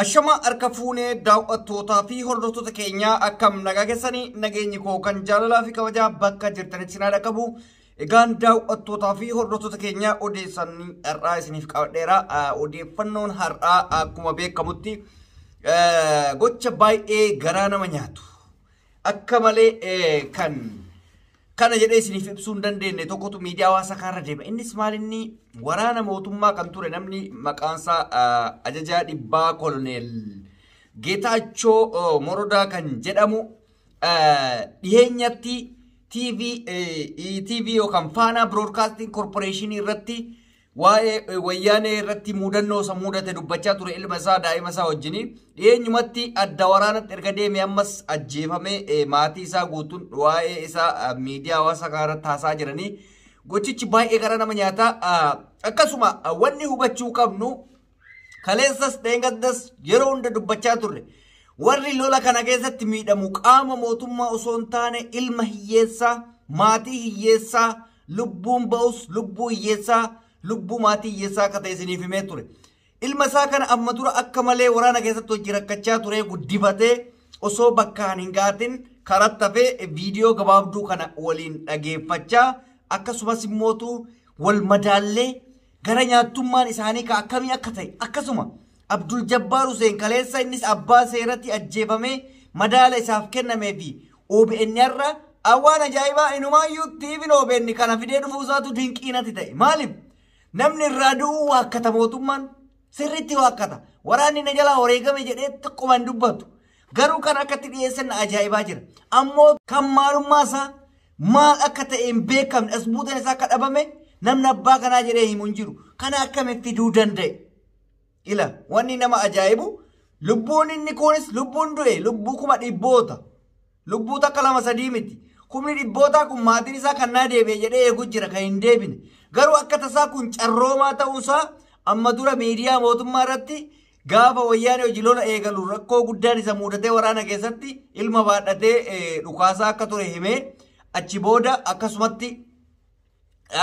Ashama harka fuunee daawwattootaa fi hordoftoota keenyaa akkam nagaa keessanii nageenyi koo kan jaalalaa fi kabajaa bakka jirtanitti sinaa dhaqqabu. Egaan daawwattootaa fi hordoftoota keenyaa odeessanii har'aa isiniif qabadheera. Odeeffannoon har'aa akkuma beekamutti gocha baay'ee garaa nama nyaatu. Akka malee kana jedhee isiniif ibsuu hin dandeenye tokkotu miidiyaa hawaasaa kanarra deema. Innis maalinni waraana mootummaa kan ture namni maqaansaa ajajaa dhibbaa koloneel Geetaachoo Morodaa kan jedhamu dhiheenyatti TV yookaan Faanaa Broadcasting Corporation irratti waa'ee wayyaanee irratti muudannoo isa muudate dubbachaa ture ilma isaa daa'ima isaa wajjini dhiheenyumatti adda waraanatti erga deeme ammas ajjeefamee maatii isaa guutuun waa'ee isaa miidiyaa hawaasaa kanarratti haasaa jiranii gochichi baay'ee gara nama nyaata. Akkasuma wanni hubachuu qabnu kaleessas dheengaddas yeroo hunda dubbachaa turre warri lola kana keessatti miidhamu qaama mootummaa osoo hin taane ilma hiyyeessaa maatii hiyyeessaa lubbuun ba'us lubbuu hiyyeessaa lubbuu maatii hiyyeessaa akka ta'e isiniif himee ture. Ilma isaa kana amma dura akka malee waraana keessatti hojii rakkachaa ture guddifatee osoo bakkaan hin gaatin karatti hafee viidiyoo gabaabduu kana waliin dhageeffachaa akkasumas immootu wal madaallee gara nyaattummaan isaanii ka akkamii akka ta'e akkasuma Abdul Jabbaar Hussein kaleessa innis abbaa seeratti ajjeefamee madaala isaaf kennamee fi OBN irra awwaan ajaa'ibaa inumaayyuu TV'n OBN kana fidee dhufuu isaatu dinqiinatti ta'e. Maaliif namni irraa du'uu waakkata mootummaan sirriitti waakkata waraanni na jalaa wareegame jedhee xiqqooman dubbatu garuu kan akkatti dhiyeessan ajaa'ibaa jira. Ammoo kan maalummaa isaa maal akka ta'e hin beekamne asbuutan isaa akka dhabame namni abbaa kanaa jedhee himu hin jiru. Kana akkamitti fiduu danda'e? Ila wanni nama ajaa'ibu lubbuun inni kunis lubbuun du'e lubbuu kuma dhibboota lubbuu takka lama sadii miti kumni dhibbootaa kun maatiin isaa kan naa deebi'e jedhee eeguu jira kan hin deebine garuu akka tasaa kun carroomaa ta'uusaa amma dura miidiyaa mootummaa irratti gaafa wayyaanee hojii lola eegalu rakkoo guddaan isa muudatee waraana keessatti ilma baadhatee dhukaasaa akka ture himee achi booda akkasumatti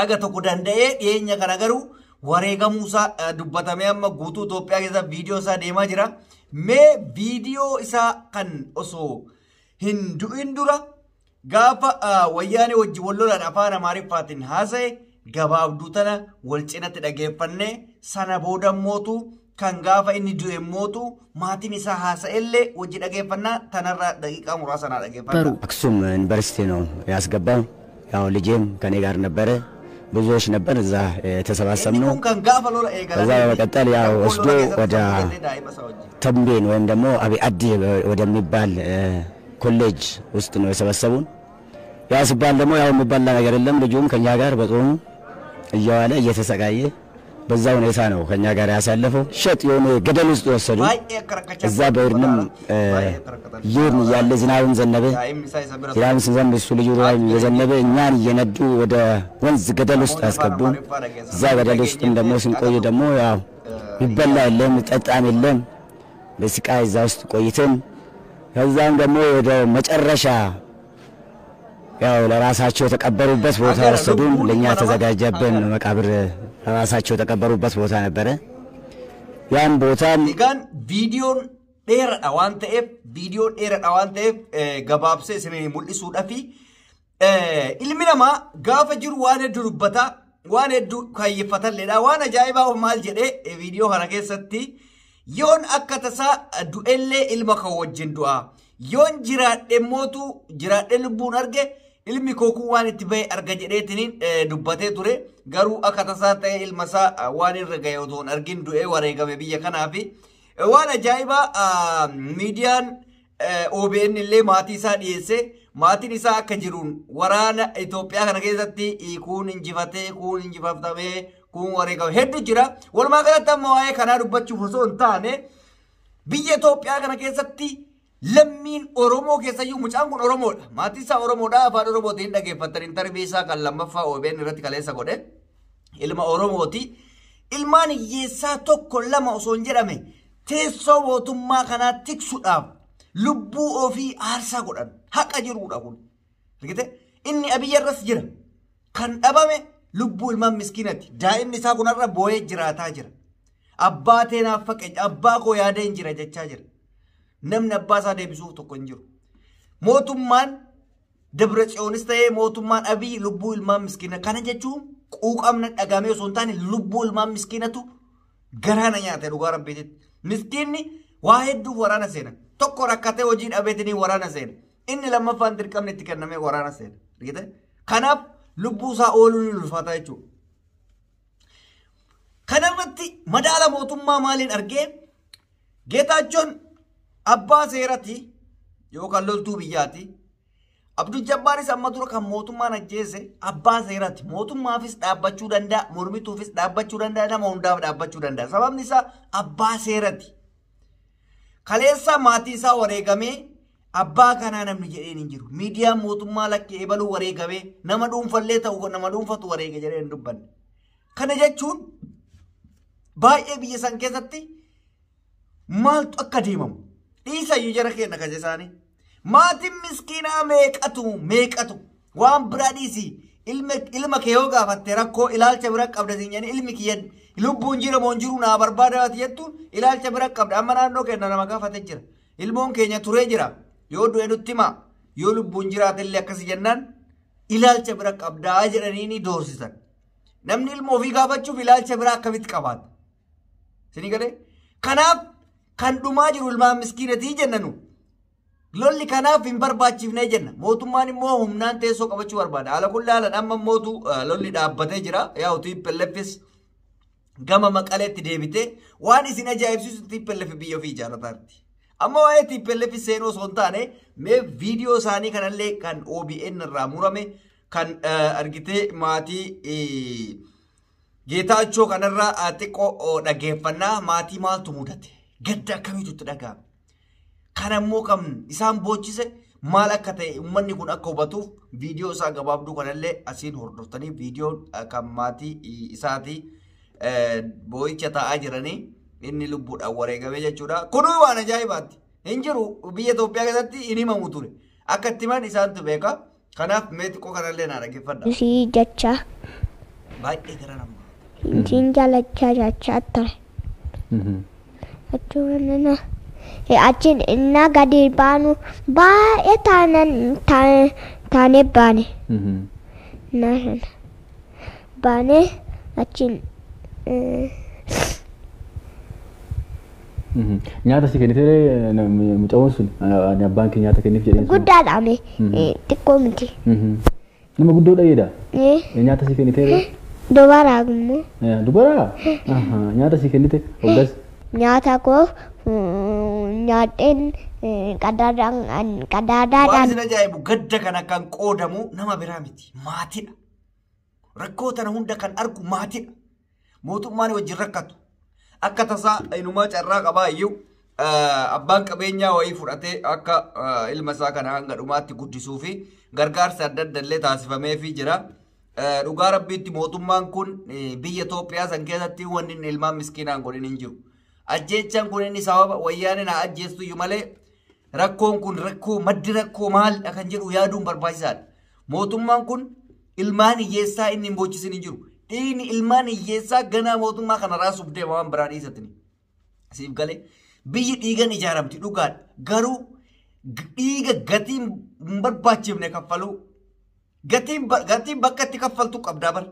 aga tokko danda'ee dhiyeenya kana garuu wareegamuusaa dubbatamee amma guutuu Itoophiyaa keessa viidiyoo isaa deemaa jira. Mee viidiyoo isaa kan osoo hin du'in dura gaafa wayyaanee wajji wal lolan afaan Amaariffaatiin haasa'e gabaabduu tana wal cinatti dhageeffannee sana booda mootu kan gaafa inni du'e mootu maatiin isaa haasa'ellee wajji dhageeffannaa tanarraa daqiiqaa muraasa naa dhageeffannaa. አክሱም ዩኒቨርሲቲ ነው ያስገባው። ያው ልጄም ከኔ ጋር ነበረ ብዙዎች ነበር እዛ የተሰባሰብነው። ከዛ በመቀጠል ያው ወስዶ ወደ ተምቤን ወይም ደግሞ አቢ አዲ ወደሚባል ኮሌጅ ውስጥ ነው የሰበሰቡን። ያ ሲባል ደግሞ ያው የሚባል ነገር የለም ልጁም ከኛ ጋር በጾሙ እያዋለ እየተሰቃየ በዛ ሁኔታ ነው ከኛ ጋር ያሳለፈው። ሸጥ የሆነ ገደል ውስጥ ወሰዱ። እዛ በእርንም ይሁን ያለ ዝናብም ዘነበ። ዝናብም ሲዘንብ እሱ ልጁ ላይ የዘነበ እኛን እየነዱ ወደ ወንዝ ገደል ውስጥ አስገቡን። እዛ ገደል ውስጥም ደግሞ ስንቆይ ደግሞ ያው ይበላ የለም ጠጣም የለም በስቃይ እዛ ውስጥ ቆይተን ከዛም ደግሞ ወደ መጨረሻ ያው ለራሳቸው የተቀበሩበት ቦታ ወሰዱን። ለኛ ተዘጋጀብን መቃብር ለራሳቸው የተቀበሩበት ቦታ ነበረ። ያን ቦታ ይጋን ቪዲዮን dheeradha waan ta'eef viidiyoo dheeradha waan ta'eef gabaabsee isin mul'isuu dhafi ilmi namaa gaafa jiru waan hedduu dubbata waan hedduu kaayyeffatalleedha waan ajaa'ibaa maal jedhee viidiyoo kana keessatti yoon akka tasaa du'ellee ilma kan wajjin du'a yoon jiraadhe mootu jiraadhe lubbuun arge ilmi kookuu waan itti bahe arga jedheetiniin dubbatee ture garuu akka tasaa ta'e ilma isaa waan irra gahe otoo hin argin du'ee wareegame biyya kanaafi waan ajaa'ibaa miidiyaan OBN illee maatii isaa dhiyeesse maatiin isaa akka jiruun waraana Itoophiyaa kana keessatti kuun injifatee kuun injifatamee kuun wareegame hedduu jira. Walumaa galatti amma waa'ee kanaa dubbachuuf osoo hin taane biyya Itoophiyaa kana keessatti lammiin Oromoo keessayyuu mucaan kun Oromoodha. Maatiin isaa Oromoodha afaan Oromootiin dhageeffattan intarvii isaa kan lammaffaa OBN irratti kaleessa godhe ilma Oromooti. Ilmaan hiyyeessaa tokko lama osoo hin jedhame teessoo mootummaa kanaa tiksuudhaaf lubbuu ofii aarsaa godhan haqa jiruudha kun. Inni abiyyarras jira kan dhabame lubbuu ilmaan miskiinatti daa'imni isaa kunarra boo'ee jiraataa jira. abbaa teenaaf faqeenya abbaa koo yaada hin jira jechaa jira. Namni abbaa isaa deebisuuf tokko hin jiru. Mootummaan Dabratsiyoonis ta'ee mootummaan Abiy lubbuu ilmaan miskiina kana jechuun quuqamna dhagamee osoo hin taane lubbuu ilmaan miskiinatu garaana nyaate dhugaa rabbiitti. Miskiinni waa hedduuf waraana seena. Tokko rakkatee hojii dhabeetiin waraana seena. Inni lammaffaan dirqamni itti kennamee waraana seena. Kanaaf lubbuu isaa ooluu ni ulfaata jechuudha. Kanarratti madaala mootummaa maaliin argee Geetaachoon abbaa seerati yookaan loltuu biyyaati. Abdul Jabbaaris amma dura kan mootummaan ajjeese abbaa seerati. Mootummaafis dhaabbachuu danda'a, mormituufis dhaabbachuu danda'a, nama hundaaf dhaabbachuu danda'a. Sababni isaa abbaa seerati. Kaleessa maatii isaa wareegamee abbaa kanaa namni jedheen hin jiru. Miidiyaan mootummaa lakkee eebaluu wareegamee nama dhuunfallee ta'u nama dhuunfatu wareege jedhee hin dubbanne. Kana jechuun baay'ee biyya san keessatti maaltu akka deemamu dhiisayyuu jara keenya kaje isaanii. Maatiin miskiinaa meeqatu waan biraa dhiisi ilma kee yoo gaafatte rakkoo ilaalcha bira qabda sinyanii ilmi kiyyan lubbuun jira moo jiru naa barbaadaati jettuun ilaalcha bira qabda amma naannoo keenya nama gaafate jira ilmoon keenya turee jira yoo du'e nutti himaa yoo lubbuun jiraatillee akkasi jennaan ilaalcha bira qabdaa jedhanii ni doorsisan. Namni ilma ofii gaafachuuf ilaalcha bira akkamitti qabaata? Sinii galee kanaaf kan dhumaa jiru ilmaan miskiinatii jennanu. Lolli kanaaf hin barbaachifne jenna. Mootummaan immoo humnaan teessoo qabachuu barbaada. Haala kun laalan amma mootu lolli dhaabbatee jira. Yaa TPLFis gama Maqaleetti deebitee waan isin ajaa'ibsiisu TPLF biyya ofii ijaarrataa jirti. Amma waa'ee TPLF seenuu osoo hin taane mee viidiyoo isaanii kanallee kan OBN irraa murame kan argitee maatii Geetaachoo kanarraa xiqqoo dhaggeeffannaa maatii maaltu mudate? Gadda akkamiitu itti dhaga'ame? Kana immoo kan isaan boochise maal akka ta'e uummanni kun akka hubatuuf viidiyoo isaa gabaabduu kanallee asiin hordoftanii viidiyoo kan maatii isaatii boo'icha taa'aa jiranii inni lubbuudhaan wareegamee jechuudha. Kunuu waan ajaa'ibaatti hin jiru biyya Itoophiyaa keessatti hin himamu ture. Akka itti himan isaantu beeka. Kanaaf mee xiqqoo kanallee naa dhaggeeffadha. Si jecha. Baay'ee gara namaa. Siin jaalachaa jechaa ture. Achuun achiin innaa gadi baanu baay'ee taanee baane. Baanee achiin. Nyaata si kennitee mucawwan sun abbaan kee nyaata kenniif jedhee. Guddaadhaame xiqqoo miti. Nama guddoodha jedha. Nyaata si kennitee. Dubaraa immoo. Dubaraa? Nyaata si kennite hoggas. Nyaata koo nyaadheen qadaadaadhaan. Waan isin ajaa'ibu gadda kana kan qoodamu nama biraa miti maatiidha. Rakkoo tana hunda kan argu maatiidha. Mootummaan wajjin rakkatu. Akka tasaa inumaa carraa qabaa iyyuu abbaan qabeenyaa wayii fudhatee akka ilma isaa kana hanga dhumaatti guddisuu fi gargaarsa adda adda illee taasifameefii jira. Dhugaa rabbiitti mootummaan kun biyya Itoophiyaa san keessatti wanni inni ilmaan miskiinaan godhin hin jiru. Ajjeechaan kun inni sababa wayyaanee na ajjeestu iyyuu malee rakkoon kun rakkoo maddi rakkoo maalidha kan jedhu yaaduun barbaachisaadha. Mootummaan kun ilmaan hiyyeessaa inni hin boochisin hin jiru. Dhiigni ilmaan hiyyeessaa ganaa mootummaa kana raasuuf deema waan biraa dhiisatini. Siif galee biyyi dhiigan ijaaramti dhugaadha. Garuu dhiiga gatiin hin barbaachifne kaffaluu. Gatiin bakka itti kaffaltu qabdaa bar.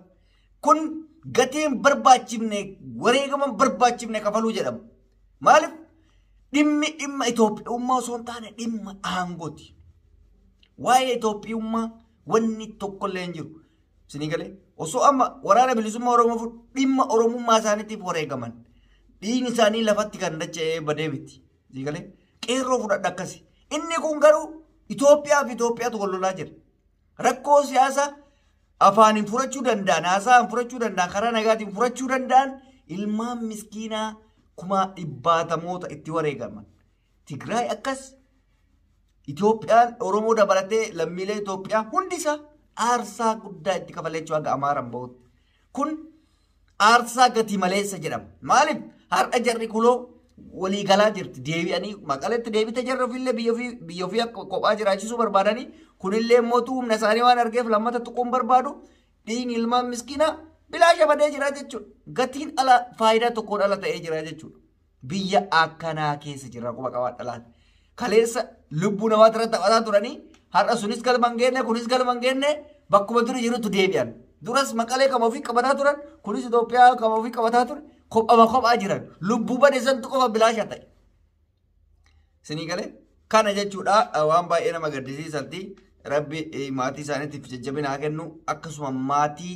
Kun gatiin barbaachifne wareegama barbaachifne kaffaluu jedhama. Maaliif dhimma Itoophiyaa osoo hin taane dhimma aangooti. Waa'ee Itoophiyaa wanni tokkollee hin jiru. Sinii galee osoo amma waraana bilisummaa Oromoo fudhu dhimma Oromummaa isaaniitiif wareegaman. Dhiigni isaanii lafatti kan dacha'ee badee miti. Sinii galee qeerroo fudhadha akkasi. Inni kun garuu Itoophiyaa fi Itoophiyaatu wal lolaa jira. Rakkoo siyaasaa afaaniin furachuu danda'an, haasaan furachuu danda'an, karaa nagaatiin furachuu danda'an ilmaan miskiinaa kuma dhibbaatamoota itti wareegaman. Tigraay akkas Itoophiyaan Oromoo dabalatee lammiilee Itoophiyaa hundisaa aarsaa guddaa itti kafalechuu haga Amaaraan bahutti. Kun aarsaa gatii maleessa jedhama. Maaliif har'a jarri kuloo walii galaa jirti. Deebi'anii Maqaleetti deebite jarri ofiillee biyya ofii kophaa jiraachisuu barbaadanii kunillee mootuu humna isaanii waan argeef lammata tuquun barbaadu dhiigni ilmaan miskiinaa bilaasha badee jira jechuudha. Gatiin ala faayidaa tokkoon ala ta'ee jira jechuudha. Biyya akkanaa keessa jira quba qabaadha laata. Kaleessa lubbuu namaa irratti taphataa turanii har'a sunis galma hin geenne kunis galma hin geenne bakkuma duri jirutti deebi'an. Duras Maqalee kama ofii qabataa turan kunis Itoophiyaa kama ofii qabataa turan kophaa jiran lubbuu badeessantu qofa bilaasha ta'e. Sinii galee kana jechuudha waan baay'ee nama gaddisiisatti rabbi maatii isaaniitiif jajjabina haa kennu akkasuma maatii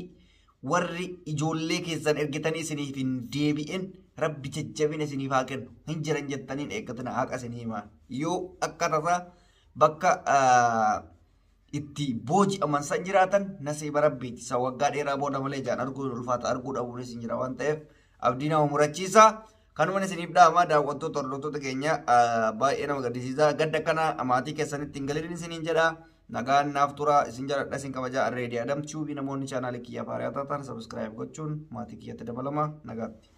warri ijoollee keessan ergitanii isiniif hin deebi'in rabbi jajjabina isiniif haa kennu hin jiran jettaniin eeggatana haqa isinii himaa yoo akka tasaa bakka itti booji'aman san jiraatan nasiiba rabbiiti isa waggaa dheeraa booda malee jaan arguun ulfaata arguu dhabuunis hin jira waan ta'eef abdii nama murachiisa kanuma isiniif dhaama daawwattoota hordoftoota keenya baay'ee nama gaddisiisa gadda kana maatii keessanitti hin galin isiniin jedha nagaan naaf tura isin jaladha isin kabajaa Arreedii Adam Tube namoonni chaanaalii kiyya faarii taatan subscribe gochuun maatii kiyyatti dabalama nagaatti.